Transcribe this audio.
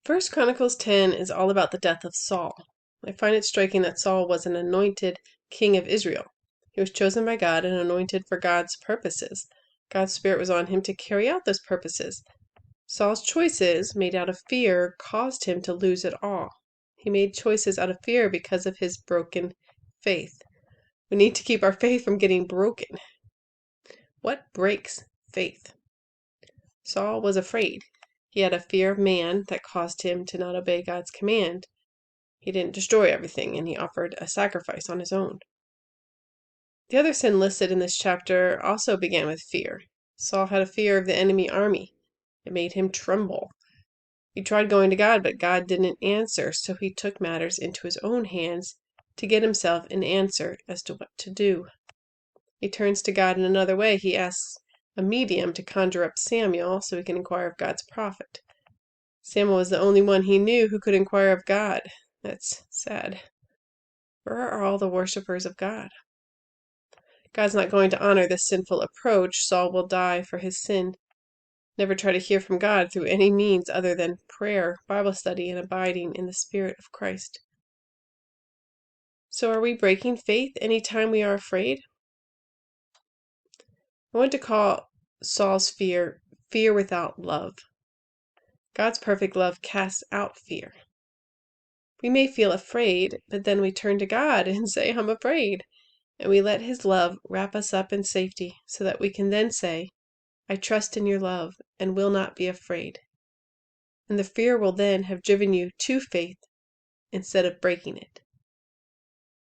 First Chronicles 10 is all about the death of Saul. I find it striking that Saul was an anointed king of Israel. He was chosen by God and anointed for God's purposes. God's Spirit was on him to carry out those purposes. Saul's choices, made out of fear, caused him to lose it all. He made choices out of fear because of his broken faith. We need to keep our faith from getting broken. What breaks faith? Saul was afraid. He had a fear of man that caused him to not obey God's command. He didn't destroy everything, and he offered a sacrifice on his own. The other sin listed in this chapter also began with fear. Saul had a fear of the enemy army. It made him tremble. He tried going to God, but God didn't answer, so he took matters into his own hands to get himself an answer as to what to do. He turns to God in another way. He asks a medium to conjure up Samuel so he can inquire of God's prophet. Samuel was the only one he knew who could inquire of God. That's sad. Where are all the worshippers of God? God's not going to honor this sinful approach. Saul will die for his sin. Never try to hear from God through any means other than prayer, Bible study, and abiding in the Spirit of Christ. So are we breaking faith anytime we are afraid? I want to call Saul's fear, fear without love. God's perfect love casts out fear. We may feel afraid, but then we turn to God and say, I'm afraid. And we let His love wrap us up in safety so that we can then say, I trust in your love and will not be afraid. And the fear will then have driven you to faith instead of breaking it.